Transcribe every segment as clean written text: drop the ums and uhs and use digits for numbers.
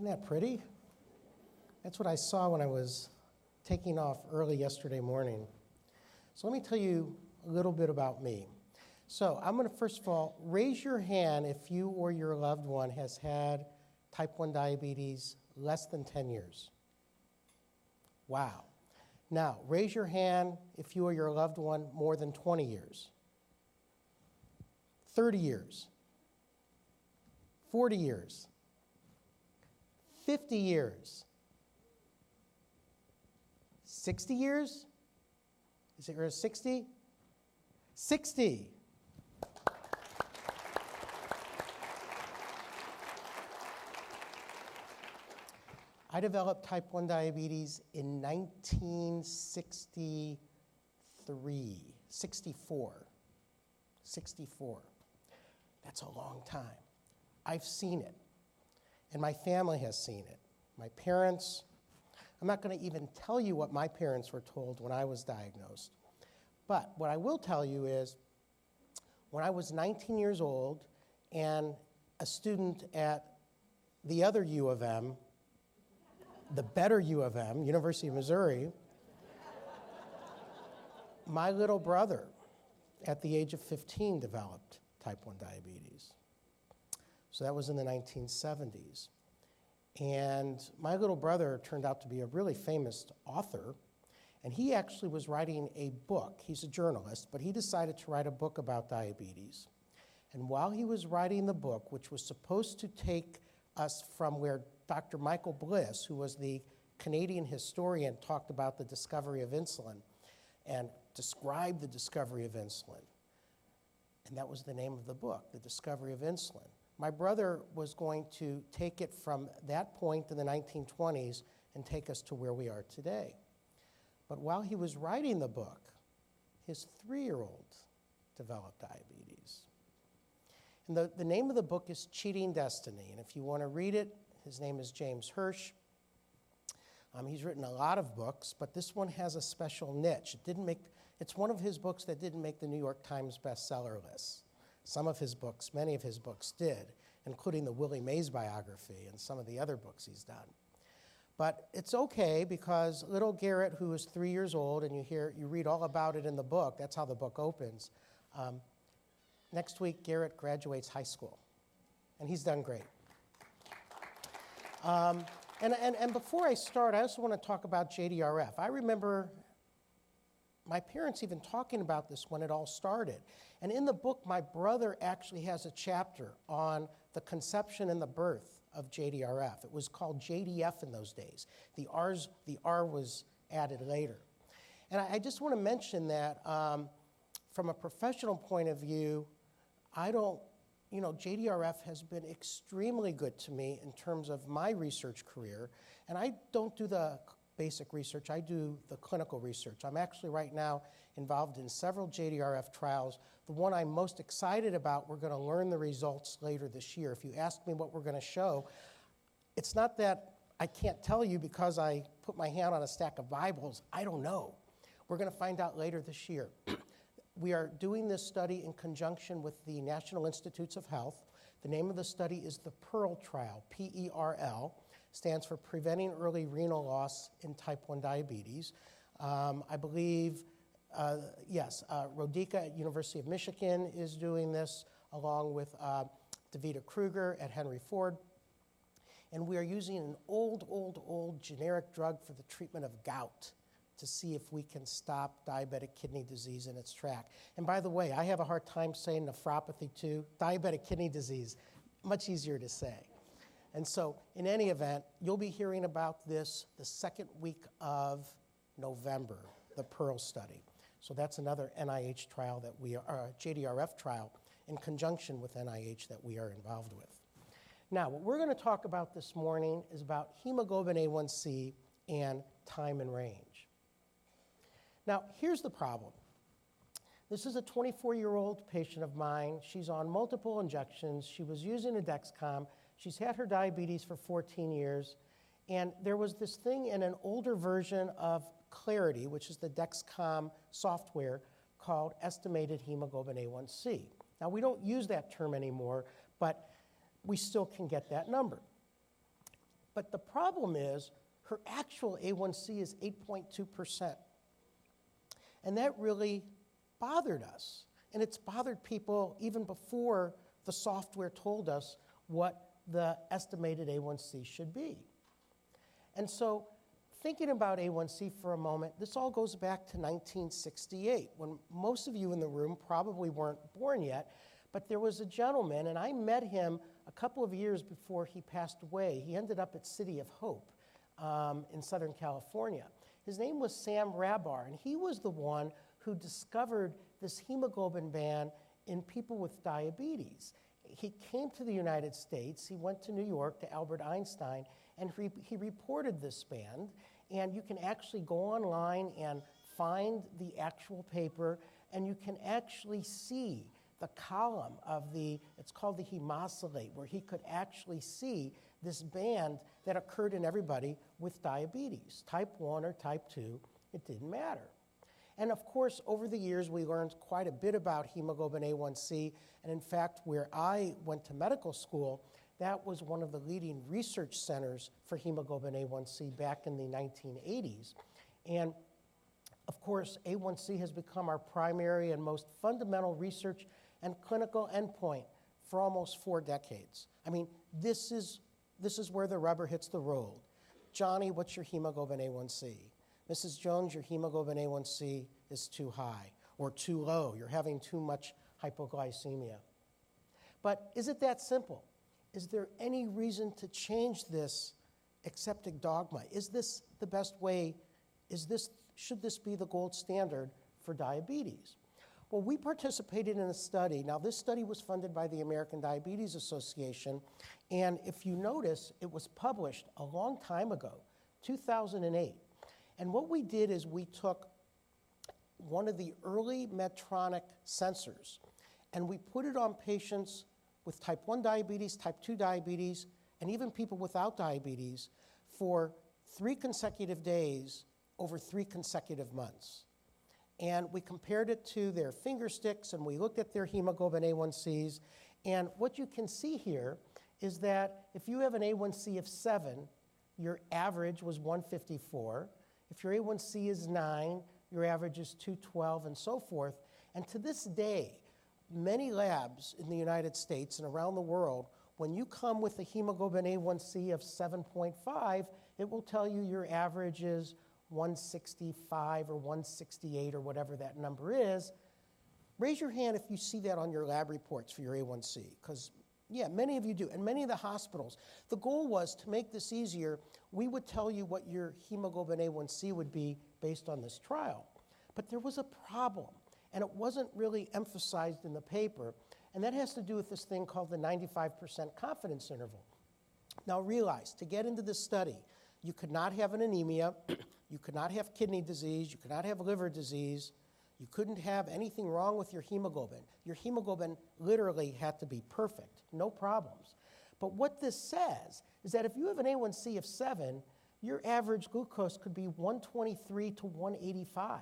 Isn't that pretty? That's what I saw when I was taking off early yesterday morning. So let me tell you a little bit about me. So I'm going to first of all raise your hand if you or your loved one has had type 1 diabetes less than 10 years. Wow. Now, raise your hand if you or your loved one more than 20 years, 30 years, 40 years, 50 years, 60 years? Is it 60? 60. I developed type 1 diabetes in 64. That's a long time. I've seen it, and my family has seen it. My parents, I'm not going to even tell you what my parents were told when I was diagnosed. But what I will tell you is, when I was 19 years old and a student at the other U of M, the better U of M, University of Missouri, my little brother at the age of 15 developed type 1 diabetes. So that was in the 1970s. And my little brother turned out to be a really famous author, and he actually was writing a book. He's a journalist, but he decided to write a book about diabetes. And while he was writing the book, which was supposed to take us from where Dr. Michael Bliss, who was the Canadian historian, talked about the discovery of insulin and described the discovery of insulin. And that was the name of the book, The Discovery of Insulin. My brother was going to take it from that point in the 1920s and take us to where we are today. But while he was writing the book, his 3-year-old developed diabetes. And the name of the book is Cheating Destiny. And if you want to read it, his name is James Hirsch. He's written a lot of books, but this one has a special niche. It's one of his books that didn't make the New York Times bestseller list. Some of his books, many of his books did, including the Willie Mays biography and some of the other books he's done. But it's okay, because little Garrett, who is 3 years old, and you read all about it in the book, that's how the book opens. Next week, Garrett graduates high school, and he's done great. And before I start, I also want to talk about JDRF. I remember my parents even talking about this when it all started. And in the book, my brother actually has a chapter on the conception and the birth of JDRF. It was called JDF in those days. The R was added later. And I just want to mention that from a professional point of view, JDRF has been extremely good to me in terms of my research career. And I don't do the basic research, I do the clinical research. I'm actually right now involved in several JDRF trials. The one I'm most excited about, we're going to learn the results later this year. If you ask me what we're going to show, it's not that I can't tell you because I put my hand on a stack of Bibles. I don't know. We're going to find out later this year. We are doing this study in conjunction with the National Institutes of Health. The name of the study is the PEARL trial, P-E-R-L, stands for Preventing Early Renal Loss in Type 1 Diabetes. I believe, Rodica at University of Michigan is doing this, along with Davida Kruger at Henry Ford. And we are using an old generic drug for the treatment of gout to see if we can stop diabetic kidney disease in its track. And by the way, I have a hard time saying nephropathy too. Diabetic kidney disease, much easier to say. And so, in any event, you'll be hearing about this the second week of November, the PEARL study. So that's another NIH trial that we are, JDRF trial in conjunction with NIH that we are involved with. Now, what we're going to talk about this morning is about hemoglobin A1C and time and range. Now, here's the problem. This is a 24-year-old patient of mine. She's on multiple injections. She was using a Dexcom. She's had her diabetes for 14 years. And there was this thing in an older version of Clarity, which is the Dexcom software, called estimated hemoglobin A1C. Now, we don't use that term anymore, but we still can get that number. But the problem is her actual A1C is 8.2%. And that really bothered us. And it's bothered people even before the software told us what the estimated A1C should be. And so thinking about A1C for a moment, this all goes back to 1968, when most of you in the room probably weren't born yet, but there was a gentleman, and I met him a couple of years before he passed away. He ended up at City of Hope in Southern California. His name was Sam Rabar, and he was the one who discovered this hemoglobin band in people with diabetes. He came to the United States, he went to New York to Albert Einstein, and he reported this band, and you can actually go online and find the actual paper, and you can actually see the column of it's called the hemosylate, where he could actually see this band that occurred in everybody with diabetes, type 1 or type 2, it didn't matter. And of course, over the years, we learned quite a bit about hemoglobin A1C, and in fact, where I went to medical school, that was one of the leading research centers for hemoglobin A1C back in the 1980s. And of course, A1C has become our primary and most fundamental research and clinical endpoint for almost 4 decades. I mean, this is where the rubber hits the road. Johnny, what's your hemoglobin A1C? Mrs. Jones, your hemoglobin A1C is too high or too low. You're having too much hypoglycemia. But is it that simple? Is there any reason to change this accepted dogma? Is this the best way? Should this be the gold standard for diabetes? Well, we participated in a study. Now, this study was funded by the American Diabetes Association, and if you notice, it was published a long time ago, 2008. And what we did is we took one of the early Medtronic sensors, and we put it on patients with type 1 diabetes, type 2 diabetes, and even people without diabetes for 3 consecutive days over 3 consecutive months. And we compared it to their finger sticks, and we looked at their hemoglobin A1Cs. And what you can see here is that if you have an A1C of 7, your average was 154. If your A1C is 9, your average is 212, and so forth. And to this day, many labs in the United States and around the world, when you come with a hemoglobin A1C of 7.5, it will tell you your average is 165 or 168 or whatever that number is. Raise your hand if you see that on your lab reports for your A1C, because yeah, many of you do, and many of the hospitals. The goal was to make this easier. We would tell you what your hemoglobin A1C would be based on this trial. But there was a problem, and it wasn't really emphasized in the paper, and that has to do with this thing called the 95% confidence interval. Now realize, to get into this study, you could not have an anemia, you could not have kidney disease, you could not have liver disease, you couldn't have anything wrong with your hemoglobin. Your hemoglobin literally had to be perfect, no problems. But what this says is that if you have an A1C of 7, your average glucose could be 123 to 185.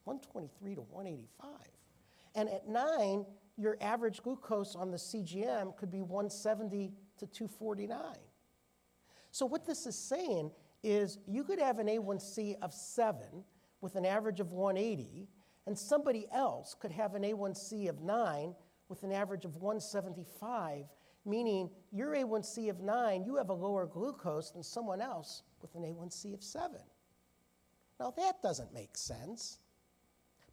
123 to 185. And at 9, your average glucose on the CGM could be 170 to 249. So what this is saying is you could have an A1C of 7 with an average of 180, and somebody else could have an A1C of 9 with an average of 175, meaning your A1C of 9, you have a lower glucose than someone else with an A1C of 7. Now that doesn't make sense,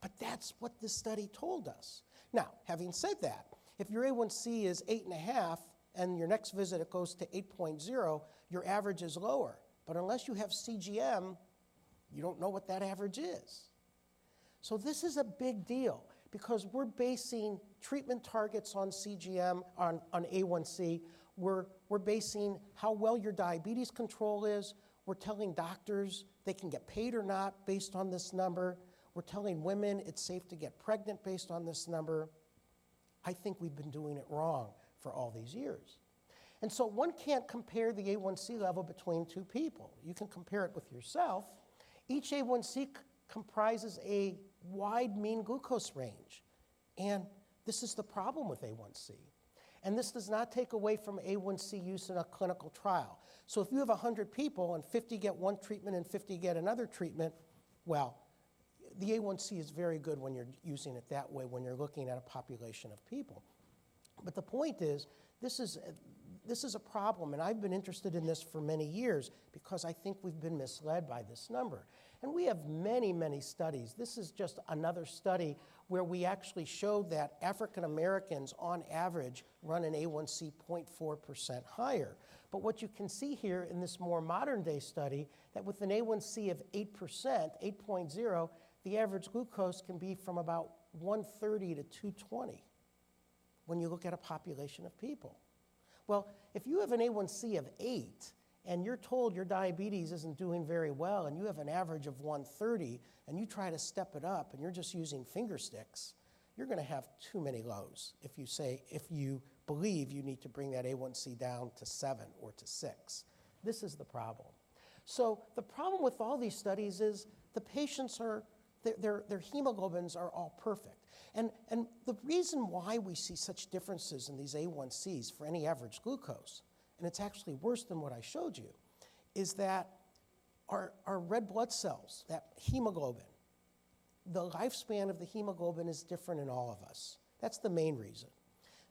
but that's what this study told us. Now, having said that, if your A1C is 8.5 and your next visit it goes to 8.0, your average is lower. But unless you have CGM, you don't know what that average is. So this is a big deal because we're basing treatment targets on CGM, on A1C. We're basing how well your diabetes control is. We're telling doctors they can get paid or not based on this number. We're telling women it's safe to get pregnant based on this number. I think we've been doing it wrong for all these years. And so one can't compare the A1C level between 2 people. You can compare it with yourself. Each A1C comprises a wide mean glucose range. And this is the problem with A1C. And this does not take away from A1C use in a clinical trial. So if you have 100 people and 50 get one treatment and 50 get another treatment, well, the A1C is very good when you're using it that way, when you're looking at a population of people. But the point is, this is a problem, and I've been interested in this for many years because I think we've been misled by this number. And we have many, many studies. This is just another study where we actually showed that African Americans, on average, run an A1C 0.4% higher. But what you can see here in this more modern day study, that with an A1C of 8%, 8.0, the average glucose can be from about 130 to 220 when you look at a population of people. Well, if you have an A1C of 8 and you're told your diabetes isn't doing very well and you have an average of 130 and you try to step it up and you're just using finger sticks, you're going to have too many lows if you believe you need to bring that A1C down to 7 or to 6. This is the problem. So the problem with all these studies is the patients their hemoglobins are all perfect. And the reason why we see such differences in these A1Cs for any average glucose, and it's actually worse than what I showed you, is that our red blood cells, that hemoglobin, the lifespan of the hemoglobin is different in all of us. That's the main reason.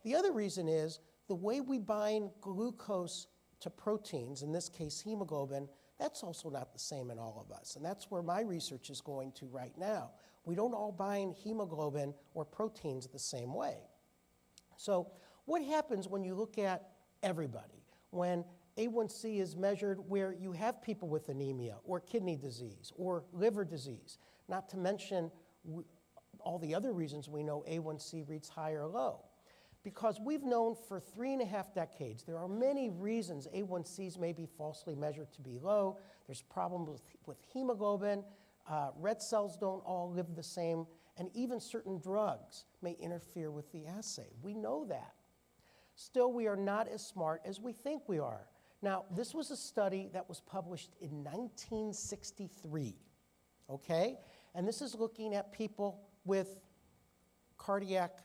The other reason is the way we bind glucose to proteins, in this case hemoglobin, that's also not the same in all of us. And that's where my research is going to right now. We don't all bind hemoglobin or proteins the same way. So what happens when you look at everybody? When A1C is measured where you have people with anemia or kidney disease or liver disease, not to mention all the other reasons we know A1C reads high or low. Because we've known for 3.5 decades, there are many reasons A1Cs may be falsely measured to be low. There's problems with hemoglobin. Red cells don't all live the same. And even certain drugs may interfere with the assay. We know that. Still, we are not as smart as we think we are. Now, this was a study that was published in 1963, okay? And this is looking at people with cardiac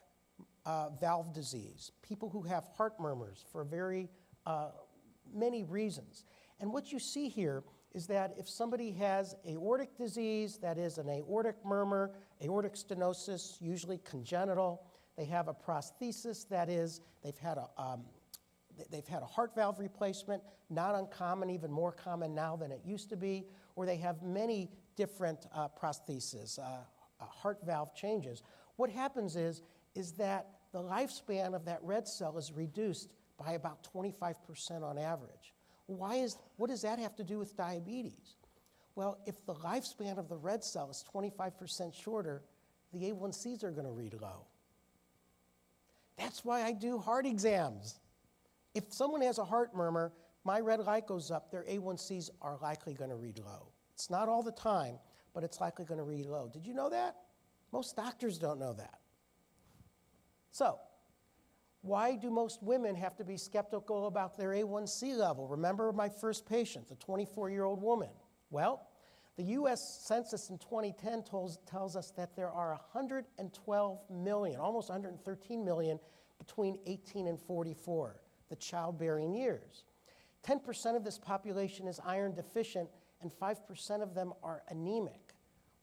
valve disease, people who have heart murmurs for very many reasons. And what you see here is that if somebody has aortic disease, that is an aortic murmur, aortic stenosis, usually congenital, they have a prosthesis, that is they've had a heart valve replacement, not uncommon, even more common now than it used to be, or they have many different prostheses, heart valve changes. What happens is that the lifespan of that red cell is reduced by about 25% on average. What does that have to do with diabetes? Well, if the lifespan of the red cell is 25% shorter, the A1Cs are going to read low. That's why I do heart exams. If someone has a heart murmur, my red light goes up, their A1Cs are likely going to read low. It's not all the time, but it's likely going to read low. Did you know that? Most doctors don't know that. So, why do most women have to be skeptical about their A1C level? Remember my first patient, the 24-year-old woman. Well, the U.S. Census in 2010 tells us that there are 112 million, almost 113 million, between 18 and 44, the childbearing years. 10% of this population is iron deficient, and 5% of them are anemic.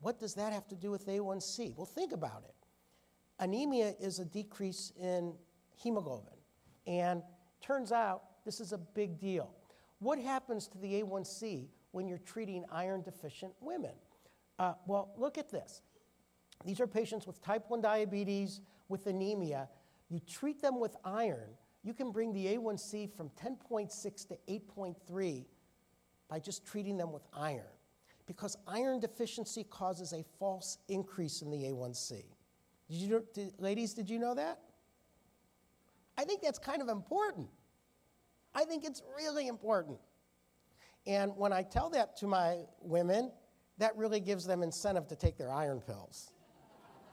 What does that have to do with A1C? Well, think about it. Anemia is a decrease in hemoglobin, and turns out this is a big deal. What happens to the A1C when you're treating iron-deficient women? Well, look at this. These are patients with type 1 diabetes, with anemia. You treat them with iron, you can bring the A1C from 10.6 to 8.3 by just treating them with iron, because iron deficiency causes a false increase in the A1C. Ladies, did you know that? I think that's kind of important. I think it's really important. And when I tell that to my women, that really gives them incentive to take their iron pills.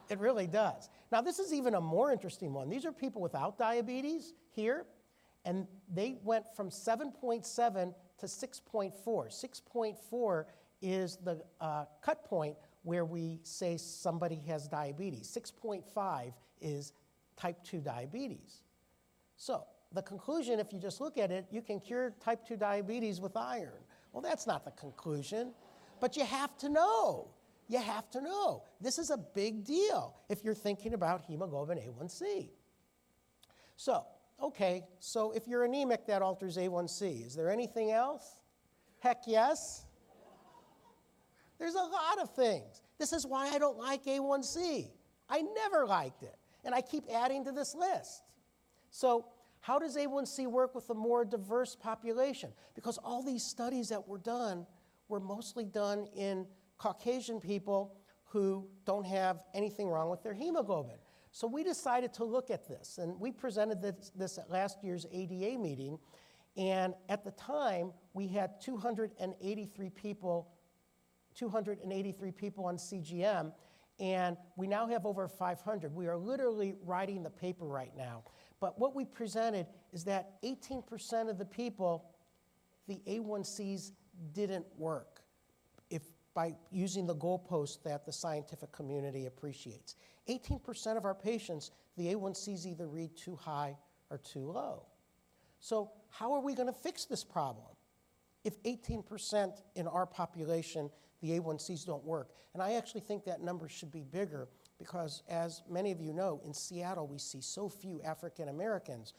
It really does. Now, this is even a more interesting one. These are people without diabetes here, and they went from 7.7 to 6.4. 6.4 is the cut point where we say somebody has diabetes. 6.5 is type 2 diabetes. So the conclusion, if you just look at it, you can cure type 2 diabetes with iron. Well, that's not the conclusion, but you have to know. You have to know. This is a big deal if you're thinking about hemoglobin A1C. So, okay, so if you're anemic, that alters A1C. Is there anything else? Heck yes. There's a lot of things. This is why I don't like A1C. I never liked it, and I keep adding to this list. So how does A1C work with a more diverse population? Because all these studies that were done were mostly done in Caucasian people who don't have anything wrong with their hemoglobin. So we decided to look at this, and we presented this at last year's ADA meeting, and at the time, we had 283 people on CGM, and we now have over 500. We are literally writing the paper right now. But what we presented is that 18% of the people, the A1Cs didn't work by using the goalpost that the scientific community appreciates. 18% of our patients, the A1Cs either read too high or too low. So how are we going to fix this problem if 18% in our population, the A1Cs don't work? And I actually think that number should be bigger because, as many of you know, in Seattle we see so few African Americans.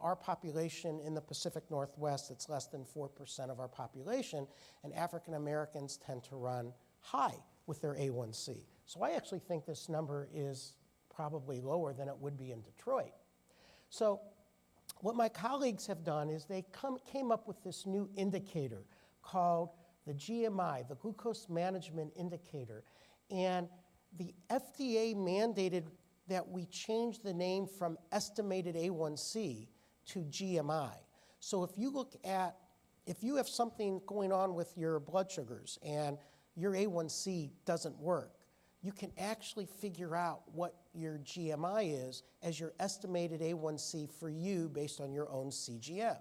Our population in the Pacific Northwest, it's less than 4% of our population, and African Americans tend to run high with their A1C. So I actually think this number is probably lower than it would be in Detroit. So what my colleagues have done is they came up with this new indicator called the GMI, the Glucose Management Indicator. And the FDA mandated that we change the name from estimated A1C to GMI. So if you have something going on with your blood sugars and your A1C doesn't work, you can actually figure out what your GMI is as your estimated A1C for you based on your own CGM.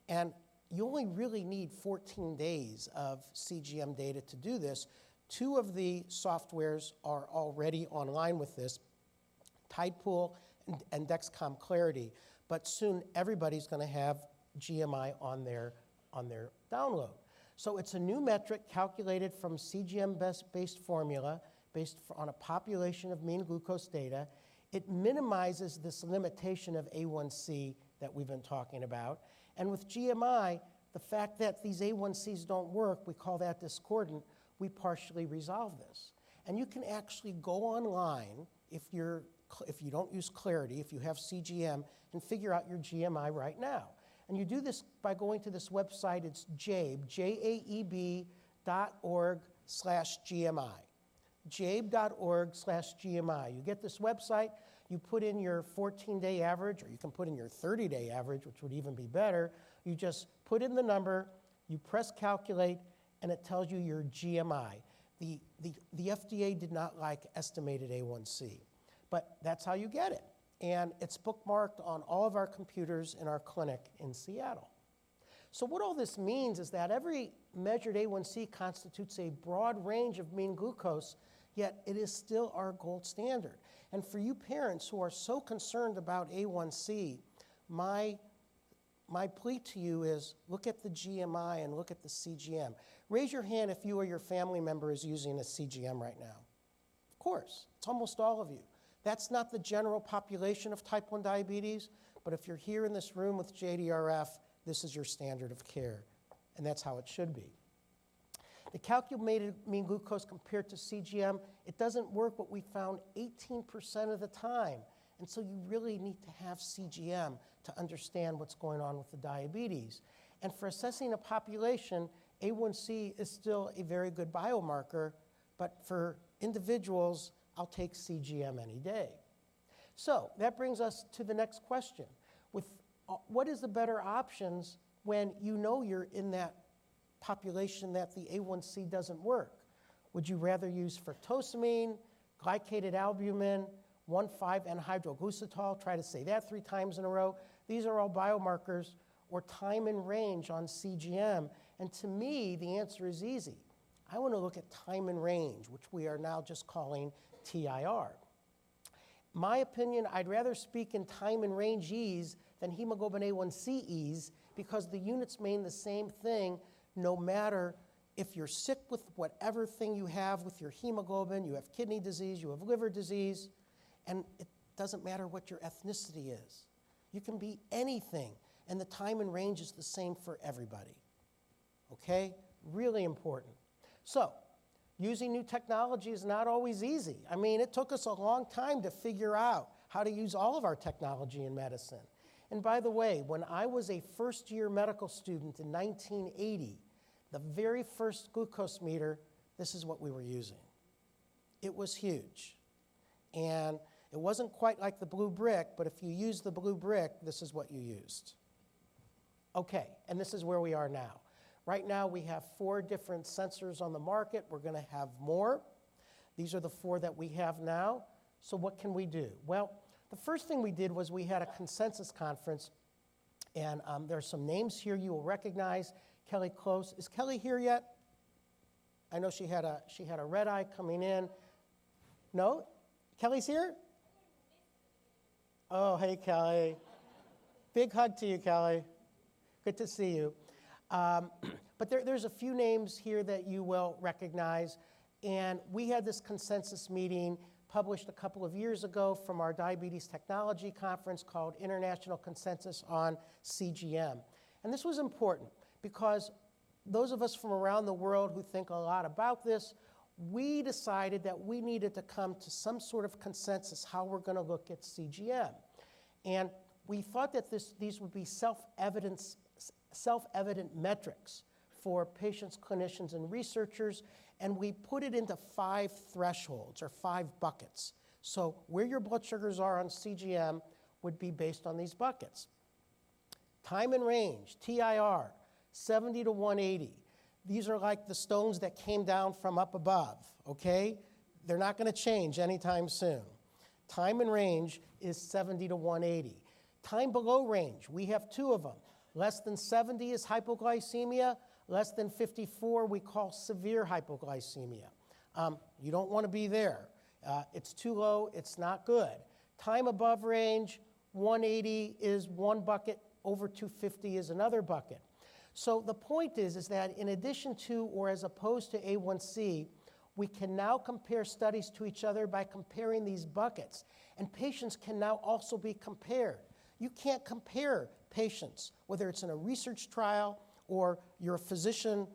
And you only really need 14 days of CGM data to do this. Two of the softwares are already online with this, Tidepool and Dexcom Clarity, but soon everybody's going to have GMI on their download. So it's a new metric calculated from CGM-based formula based on a population of mean glucose data. It minimizes this limitation of A1C that we've been talking about. And with GMI, the fact that these A1Cs don't work, we call that discordant, we partially resolve this. And you can actually go online if you don't use Clarity, if you have CGM, and figure out your GMI right now. And you do this by going to this website. It's JAEB, JAEB.org/GMI. JAEB.org/GMI. You get this website, you put in your 14-day average, or you can put in your 30-day average, which would even be better. You just put in the number, you press calculate, and it tells you your GMI. The FDA did not like estimated A1C, but that's how you get it. And it's bookmarked on all of our computers in our clinic in Seattle. So what all this means is that every measured A1C constitutes a broad range of mean glucose, yet it is still our gold standard. And for you parents who are so concerned about A1C, my plea to you is look at the GMI and look at the CGM. Raise your hand if you or your family member is using a CGM right now. Of course, it's almost all of you. That's not the general population of type 1 diabetes, but if you're here in this room with JDRF, this is your standard of care, and that's how it should be. The calculated mean glucose compared to CGM, it doesn't work what we found 18% of the time. And so you really need to have CGM to understand what's going on with the diabetes. And for assessing a population, A1C is still a very good biomarker, but for individuals, I'll take CGM any day. So that brings us to the next question. What is the better options when you know you're in that population that the A1C doesn't work? Would you rather use fructosamine, glycated albumin, 1,5-N-hydroglucitol? Try to say that 3 times in a row. These are all biomarkers, or time in range on CGM. And to me, the answer is easy. I want to look at time in range, which we are now just calling TIR. My opinion, I'd rather speak in time and range ease than hemoglobin A1Cs because the units mean the same thing no matter if you're sick with whatever thing you have with your hemoglobin, you have kidney disease, you have liver disease, and it doesn't matter what your ethnicity is. You can be anything, and the time and range is the same for everybody. Okay? Really important. So, using new technology is not always easy. I mean, it took us a long time to figure out how to use all of our technology in medicine. And by the way, when I was a first-year medical student in 1980, the very first glucose meter, this is what we were using. It was huge. And it wasn't quite like the blue brick, but if you use the blue brick, this is what you used. Okay, and this is where we are now. Right now, we have 4 different sensors on the market. We're going to have more. These are the 4 that we have now. So what can we do? Well, the first thing we did was we had a consensus conference, and there are some names here you will recognize. Kelly Close. Is Kelly here yet? I know she had a red eye coming in. No? Kelly's here? Oh, hey, Kelly. Big hug to you, Kelly. Good to see you. But there's a few names here that you will recognize. And we had this consensus meeting published a couple of years ago from our Diabetes Technology Conference called International Consensus on CGM. And this was important because those of us from around the world who think a lot about this, we decided that we needed to come to some sort of consensus how we're going to look at CGM. And we thought that these would be self-evident metrics for patients, clinicians, and researchers, and we put it into 5 thresholds or 5 buckets. So where your blood sugars are on CGM would be based on these buckets. Time and range, TIR, 70 to 180. These are like the stones that came down from up above, okay? They're not going to change anytime soon. Time and range is 70 to 180. Time below range, we have 2 of them. Less than 70 is hypoglycemia. Less than 54 we call severe hypoglycemia. You don't want to be there. It's too low, it's not good. Time above range, 180 is one bucket, over 250 is another bucket. So the point is that in addition to or as opposed to A1C, we can now compare studies to each other by comparing these buckets. And patients can now also be compared. You can't compare patients, whether it's in a research trial or you're a physician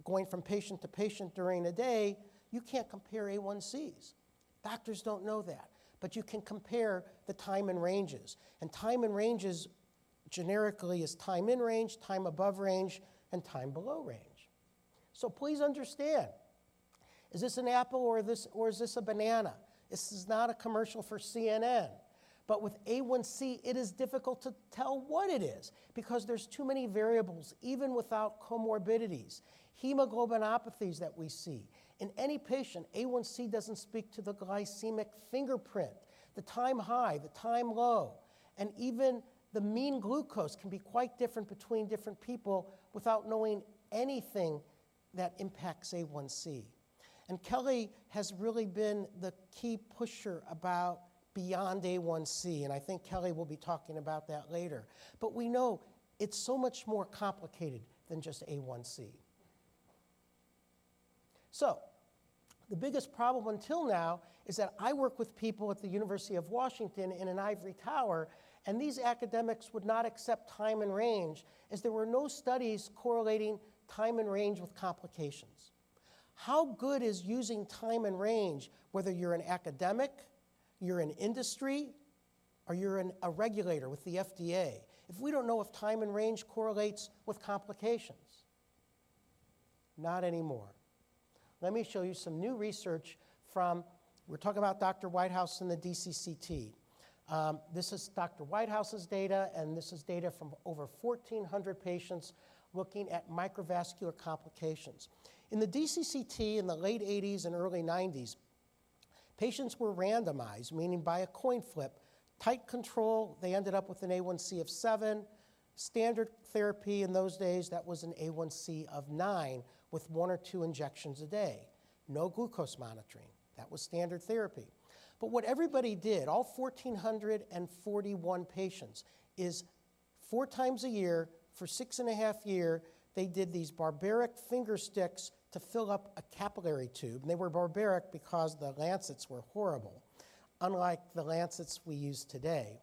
going from patient to patient during a day, you can't compare A1Cs. Doctors don't know that. But you can compare the time and ranges. And time and ranges generically is time in range, time above range, and time below range. So please understand, is this an apple or is this a banana? This is not a commercial for CNN. But with A1C, it is difficult to tell what it is because there's too many variables, even without comorbidities. Hemoglobinopathies that we see. In any patient, A1C doesn't speak to the glycemic fingerprint, the time high, the time low, and even the mean glucose can be quite different between different people without knowing anything that impacts A1C. And Kelly has really been the key pusher about beyond A1C, and I think Kelly will be talking about that later. But we know it's so much more complicated than just A1C. So, the biggest problem until now is that I work with people at the University of Washington in an ivory tower, and these academics would not accept time and range as there were no studies correlating time and range with complications. How good is using time and range, whether you're an academic, you're in industry, or you're a regulator with the FDA, if we don't know if time and range correlates with complications? Not anymore. Let me show you some new research from, we're talking about Dr. Whitehouse and the DCCT. This is Dr. Whitehouse's data, and this is data from over 1,400 patients looking at microvascular complications. In the DCCT in the late 80s and early 90s, patients were randomized, meaning by a coin flip. Tight control, they ended up with an A1C of 7. Standard therapy in those days, that was an A1C of 9 with 1 or 2 injections a day. No glucose monitoring. That was standard therapy. But what everybody did, all 1,441 patients, is 4 times a year for 6.5 years, they did these barbaric finger sticks to fill up a capillary tube. And they were barbaric because the lancets were horrible, unlike the lancets we use today.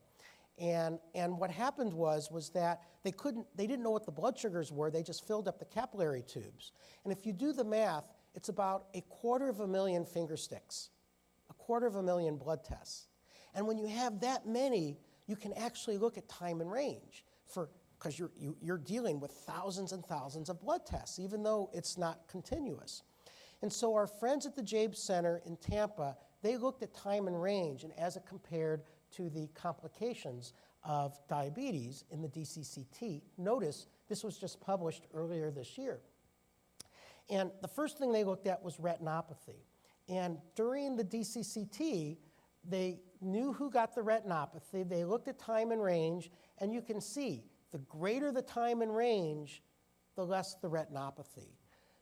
And what happened was that they didn't know what the blood sugars were. They just filled up the capillary tubes. And if you do the math, it's about 250,000 finger sticks, 250,000 blood tests. And when you have that many, you can actually look at time and range because you're dealing with thousands and thousands of blood tests, even though it's not continuous. And so our friends at the Jabe Center in Tampa, they looked at time and range and as it compared to the complications of diabetes in the DCCT. Notice this was just published earlier this year. And the first thing they looked at was retinopathy. And during the DCCT, they knew who got the retinopathy. They looked at time and range, and you can see the greater the time and range, the less the retinopathy.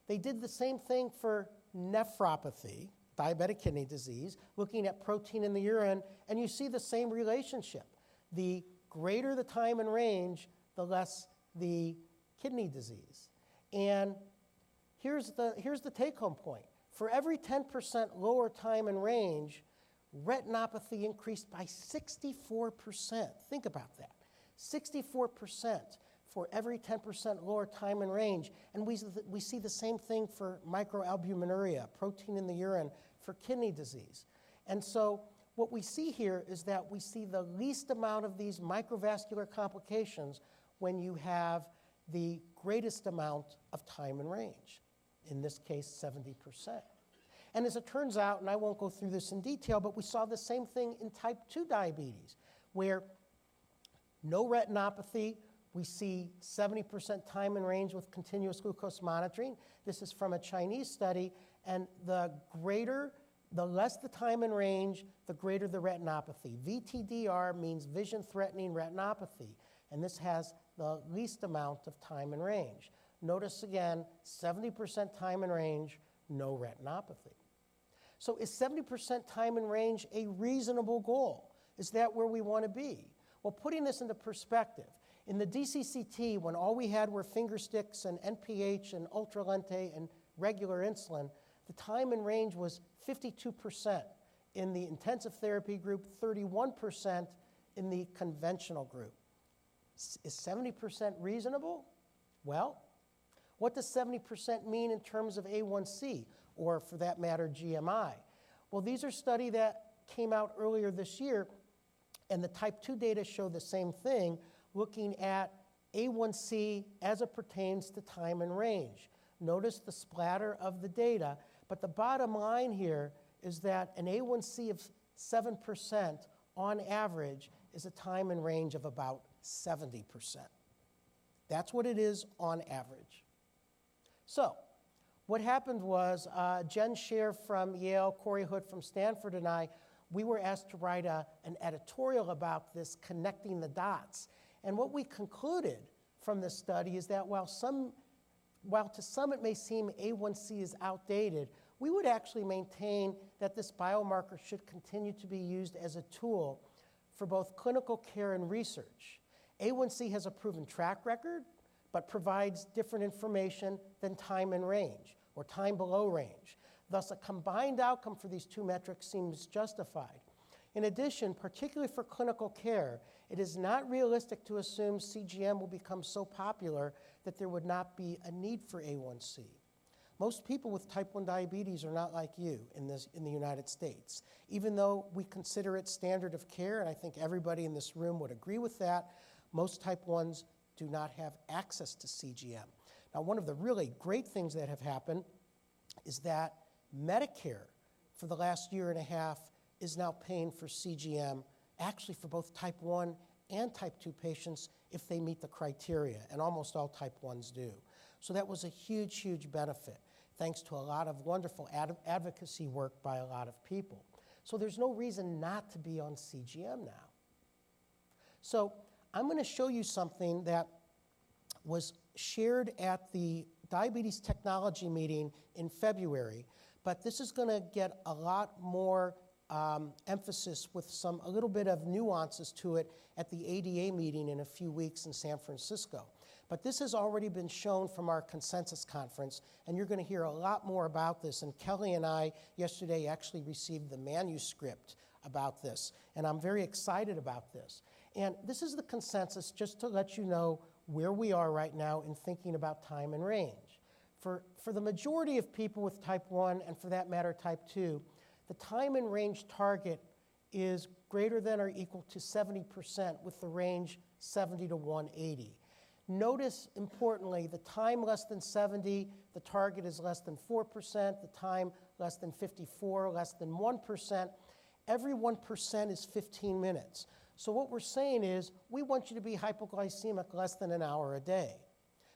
They did the same thing for nephropathy, diabetic kidney disease, looking at protein in the urine, and you see the same relationship. The greater the time and range, the less the kidney disease. And here's the take-home point. For every 10% lower time and range, retinopathy increased by 64%. Think about that. 64% for every 10% lower time and range. And we see the same thing for microalbuminuria, protein in the urine, for kidney disease. And so what we see here is that we see the least amount of these microvascular complications when you have the greatest amount of time and range, in this case 70%. And as it turns out, and I won't go through this in detail, but we saw the same thing in type 2 diabetes, where no retinopathy, we see 70% time and range with continuous glucose monitoring. This is from a Chinese study, and the less the time and range, the greater the retinopathy. VTDR means vision-threatening retinopathy, and this has the least amount of time and range. Notice again, 70% time and range, no retinopathy. So is 70% time and range a reasonable goal? Is that where we want to be? Well, putting this into perspective, in the DCCT, when all we had were finger sticks and NPH and Ultralente and regular insulin, the time and range was 52% in the intensive therapy group, 31% in the conventional group. Is 70% reasonable? Well, what does 70% mean in terms of A1C, or for that matter, GMI? Well, these are studies that came out earlier this year, and the type 2 data show the same thing, looking at A1C as it pertains to time and range. Notice the splatter of the data, but the bottom line here is that an A1C of 7% on average is a time and range of about 70%. That's what it is on average. So what happened was Jen Scher from Yale, Corey Hood from Stanford, and I, we were asked to write an editorial about this, connecting the dots. And what we concluded from this study is that while to some it may seem A1C is outdated, we would actually maintain that this biomarker should continue to be used as a tool for both clinical care and research. A1C has a proven track record, but provides different information than time and range, or time below range. Thus, a combined outcome for these two metrics seems justified. In addition, particularly for clinical care, it is not realistic to assume CGM will become so popular that there would not be a need for A1C. Most people with type 1 diabetes are not like you in the United States. Even though we consider it standard of care, and I think everybody in this room would agree with that, most type 1s do not have access to CGM. Now, one of the really great things that have happened is that Medicare, for the last year and a half, is now paying for CGM, actually for both type 1 and type 2 patients if they meet the criteria, and almost all type 1s do. So that was a huge, huge benefit, thanks to a lot of wonderful advocacy work by a lot of people. So there's no reason not to be on CGM now. So I'm going to show you something that was shared at the Diabetes Technology meeting in February, but this is going to get a lot more emphasis with a little bit of nuances to it at the ADA meeting in a few weeks in San Francisco. But this has already been shown from our consensus conference, and you're going to hear a lot more about this. And Kelly and I yesterday actually received the manuscript about this, and I'm very excited about this. And this is the consensus, just to let you know where we are right now in thinking about time and range. For the majority of people with type 1, and for that matter type 2, the time and range target is greater than or equal to 70% with the range 70 to 180. Notice, importantly, the time less than 70, the target is less than 4%, the time less than 54, less than 1%. Every 1% is 15 minutes. So what we're saying is, we want you to be hypoglycemic less than an hour a day.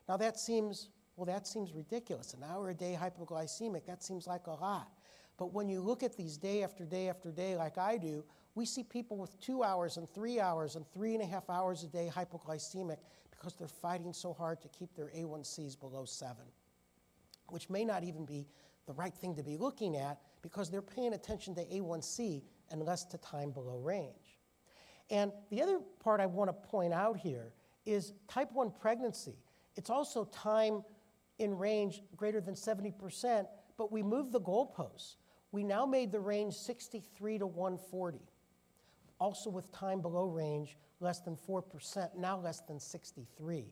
Now that seems ridiculous. An hour a day hypoglycemic, that seems like a lot. But when you look at these day after day after day like I do, we see people with 2 hours and 3 hours and 3.5 hours a day hypoglycemic because they're fighting so hard to keep their A1Cs below 7, which may not even be the right thing to be looking at because they're paying attention to A1C and less to time below range. And the other part I want to point out here is type 1 pregnancy. It's also time in range greater than 70%, but we moved the goalposts. We now made the range 63 to 140, also with time below range less than 4%, now less than 63.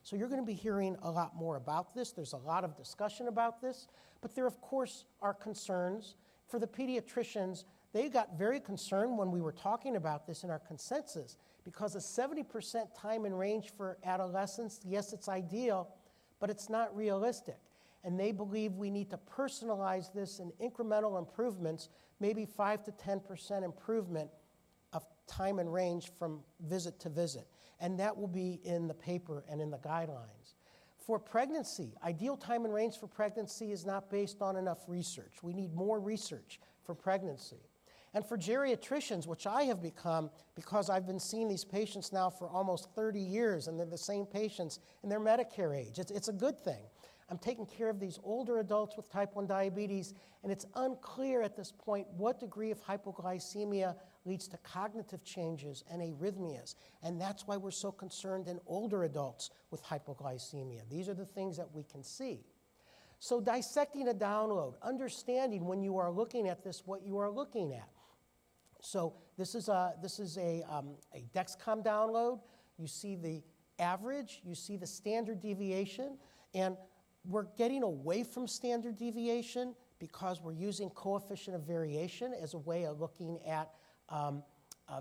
So you're going to be hearing a lot more about this. There's a lot of discussion about this, but there, of course, are concerns. For the pediatricians, they got very concerned when we were talking about this in our consensus because a 70% time in range for adolescents, yes, it's ideal, but it's not realistic. And they believe we need to personalize this in incremental improvements, maybe 5 to 10% improvement of time and range from visit to visit. And that will be in the paper and in the guidelines. For pregnancy, ideal time and range for pregnancy is not based on enough research. We need more research for pregnancy. And for geriatricians, which I have become because I've been seeing these patients now for almost 30 years, and they're the same patients, and they're Medicare age. It's a good thing. I'm taking care of these older adults with type 1 diabetes, and it's unclear at this point what degree of hypoglycemia leads to cognitive changes and arrhythmias. And that's why we're so concerned in older adults with hypoglycemia. These are the things that we can see. So dissecting a download, understanding when you are looking at this what you are looking at. So this is a Dexcom download. You see the average, you see the standard deviation, and we're getting away from standard deviation because we're using coefficient of variation as a way of looking at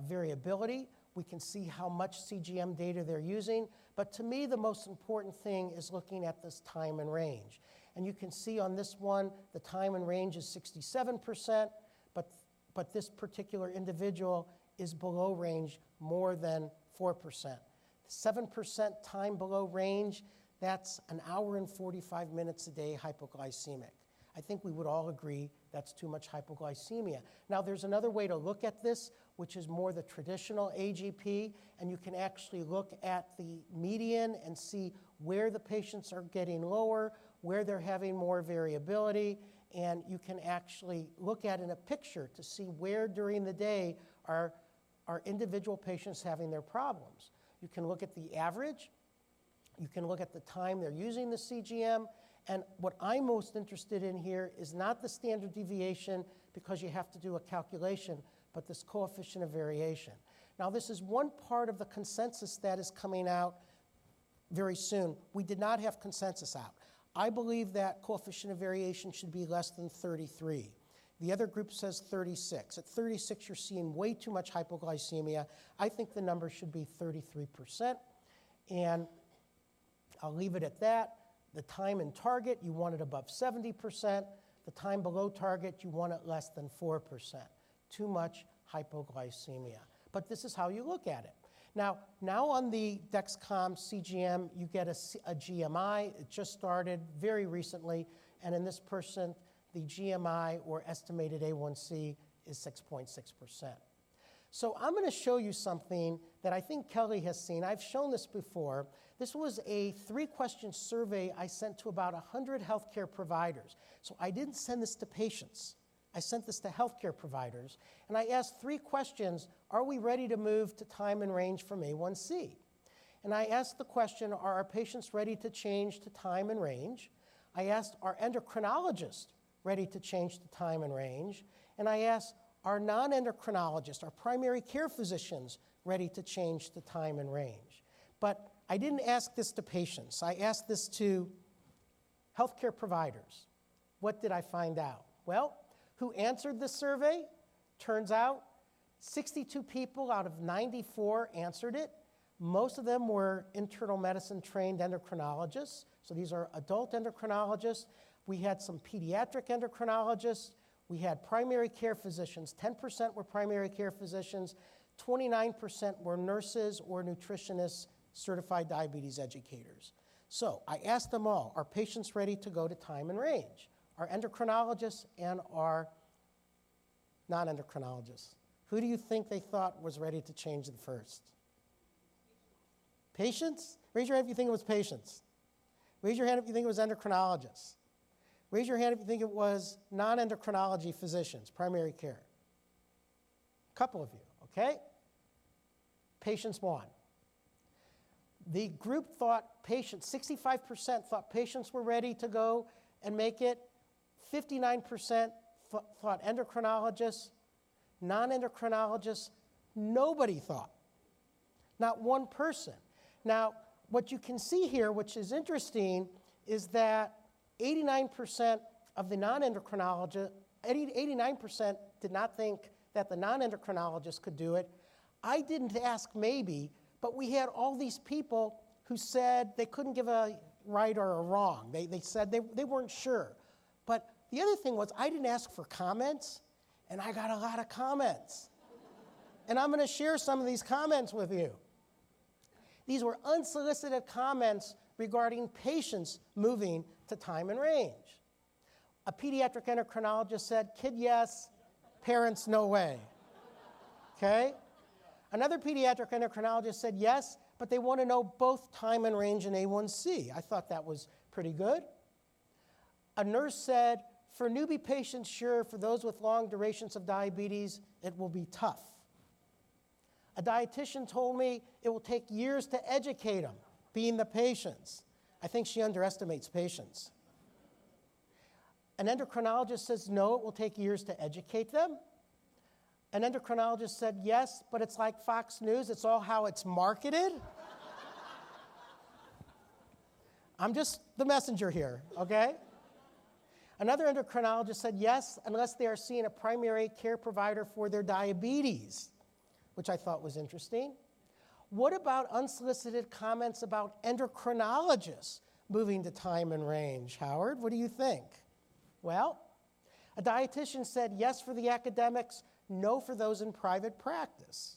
variability. We can see how much CGM data they're using, but to me the most important thing is looking at this time and range. And you can see on this one, the time and range is 67%, but this particular individual is below range more than 4%. 7% time below range, that's an hour and 45 minutes a day hypoglycemic. I think we would all agree that's too much hypoglycemia. Now there's another way to look at this, which is more the traditional AGP, and you can actually look at the median and see where the patients are getting lower, where they're having more variability, and you can actually look at in a picture to see where during the day are individual patients having their problems. You can look at the average, you can look at the time they're using the CGM, and what I'm most interested in here is not the standard deviation because you have to do a calculation, but this coefficient of variation. Now this is one part of the consensus that is coming out very soon. We did not have consensus out. I believe that coefficient of variation should be less than 33. The other group says 36. At 36, you're seeing way too much hypoglycemia. I think the number should be 33%, and I'll leave it at that. The time in target, you want it above 70%. The time below target, you want it less than 4%. Too much hypoglycemia. But this is how you look at it. Now on the Dexcom CGM, you get a GMI. It just started very recently, and in this person, the GMI, or estimated A1C, is 6.6%. So I'm going to show you something that I think Kelly has seen. I've shown this before. This was a 3-question survey I sent to about 100 healthcare providers. So I didn't send this to patients. I sent this to healthcare providers, and I asked 3 questions. Are we ready to move to time and range from A1C? And I asked the question, are our patients ready to change to time and range? I asked, are endocrinologists ready to change to time and range? And I asked, are non-endocrinologists, our primary care physicians, ready to change to time and range? But I didn't ask this to patients. I asked this to healthcare providers. What did I find out? Well, who answered this survey? Turns out 62 people out of 94 answered it. Most of them were internal medicine trained endocrinologists. So these are adult endocrinologists. We had some pediatric endocrinologists. We had primary care physicians. 10% were primary care physicians. 29% were nurses or nutritionists, certified diabetes educators. So I asked them all, are patients ready to go to time and range? Our endocrinologists and our non-endocrinologists. Who do you think they thought was ready to change the first? Patients? Raise your hand if you think it was patients. Raise your hand if you think it was endocrinologists. Raise your hand if you think it was non-endocrinology physicians, primary care. A couple of you, okay? Patients won. The group thought patients, 65% thought patients were ready to go and make it. 59% thought endocrinologists, non-endocrinologists, nobody thought. Not one person. Now, what you can see here, which is interesting, is that 89% of the non-endocrinologists, 89% did not think that the non-endocrinologists could do it. I didn't ask maybe, but we had all these people who said they couldn't give a right or a wrong. They said they weren't sure. But the other thing was I didn't ask for comments, and I got a lot of comments. And I'm going to share some of these comments with you. These were unsolicited comments regarding patients moving to time and range. A pediatric endocrinologist said, kid, yes, parents, no way. Okay? Another pediatric endocrinologist said, yes, but they want to know both time and range and A1C. I thought that was pretty good. A nurse said, for newbie patients, sure, for those with long durations of diabetes, it will be tough. A dietitian told me it will take years to educate them, being the patients. I think she underestimates patients. An endocrinologist says, no, it will take years to educate them. An endocrinologist said, yes, but it's like Fox News. It's all how it's marketed. I'm just the messenger here, okay? Another endocrinologist said, yes, unless they are seeing a primary care provider for their diabetes, which I thought was interesting. What about unsolicited comments about endocrinologists moving to time and range? Howard, what do you think? Well, a dietitian said yes for the academics, no for those in private practice.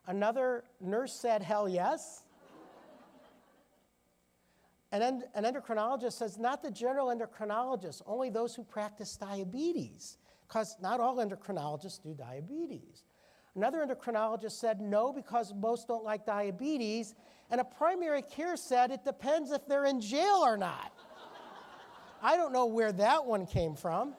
Another nurse said hell yes. An endocrinologist says not the general endocrinologists, only those who practice diabetes, because not all endocrinologists do diabetes. Another endocrinologist said no, because most don't like diabetes. And a primary care said it depends if they're in jail or not. I don't know where that one came from.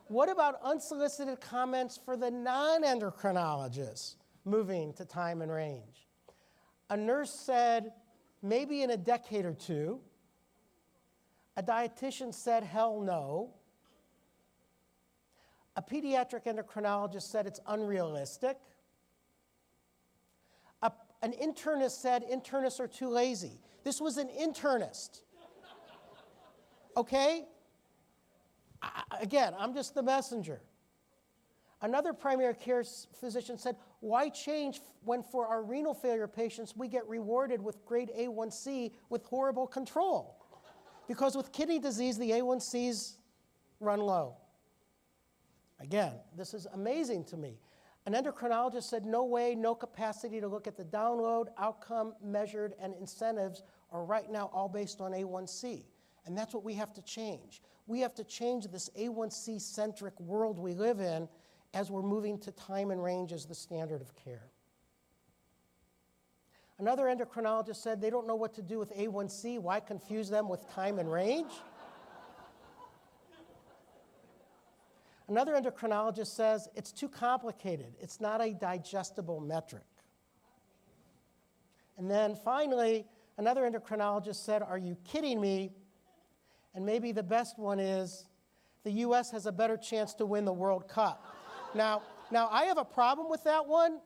What about unsolicited comments for the non-endocrinologists moving to time and range? A nurse said maybe in a decade or two. A dietitian said hell no. A pediatric endocrinologist said it's unrealistic. An internist said internists are too lazy. This was an internist. Okay? Again, I'm just the messenger. Another primary care physician said, why change when for our renal failure patients we get rewarded with great A1C with horrible control? Because with kidney disease, the A1Cs run low. Again, this is amazing to me. An endocrinologist said, no way, no capacity to look at the download, outcome, measured, and incentives are right now all based on A1C. And that's what we have to change. We have to change this A1C-centric world we live in as we're moving to time and range as the standard of care. Another endocrinologist said they don't know what to do with A1C. Why confuse them with time and range? Another endocrinologist says it's too complicated. It's not a digestible metric. And then finally, another endocrinologist said, are you kidding me? And maybe the best one is, the U.S. has a better chance to win the World Cup. Now I have a problem with that one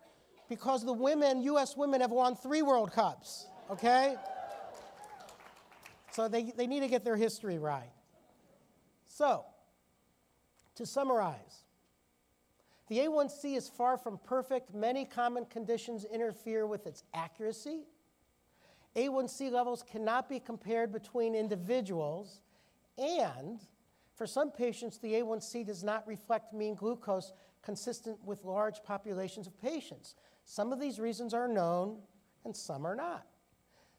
because the women, U.S. women, have won 3 World Cups, okay? So they need to get their history right. So, to summarize, the A1C is far from perfect. Many common conditions interfere with its accuracy. A1C levels cannot be compared between individuals, and for some patients, the A1C does not reflect mean glucose consistent with large populations of patients. Some of these reasons are known, and some are not.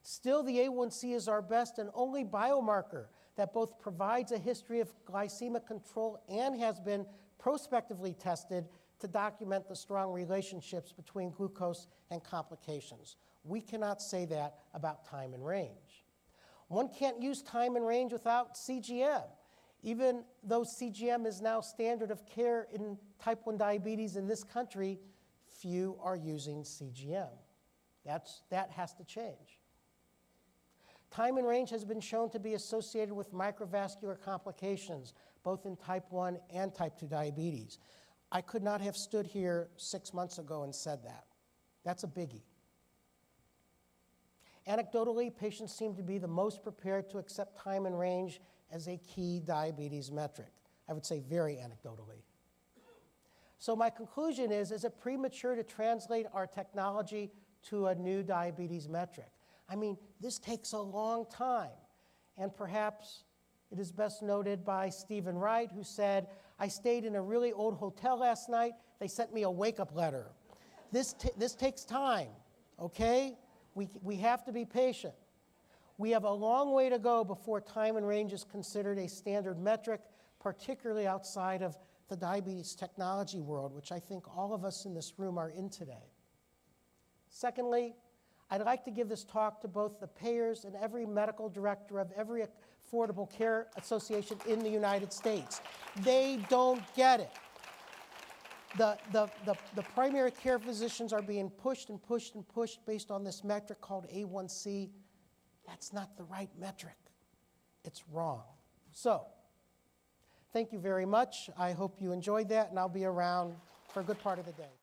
Still, the A1C is our best and only biomarker that both provides a history of glycemic control and has been prospectively tested to document the strong relationships between glucose and complications. We cannot say that about time and range. One can't use time and range without CGM. Even though CGM is now standard of care in type 1 diabetes in this country, few are using CGM. That has to change. Time and range has been shown to be associated with microvascular complications, both in type 1 and type 2 diabetes. I could not have stood here 6 months ago and said that. That's a biggie. Anecdotally, patients seem to be the most prepared to accept time and range as a key diabetes metric. I would say very anecdotally. So my conclusion is it premature to translate our technology to a new diabetes metric? I mean, this takes a long time. And perhaps it is best noted by Stephen Wright, who said, I stayed in a really old hotel last night. They sent me a wake-up letter. This takes time, okay? We have to be patient. We have a long way to go before time and range is considered a standard metric, particularly outside of the diabetes technology world, which I think all of us in this room are in today. Secondly, I'd like to give this talk to both the payers and every medical director of every Affordable Care Association in the United States. They don't get it. The primary care physicians are being pushed and pushed and pushed based on this metric called A1C. That's not the right metric. It's wrong. So, thank you very much. I hope you enjoyed that, and I'll be around for a good part of the day.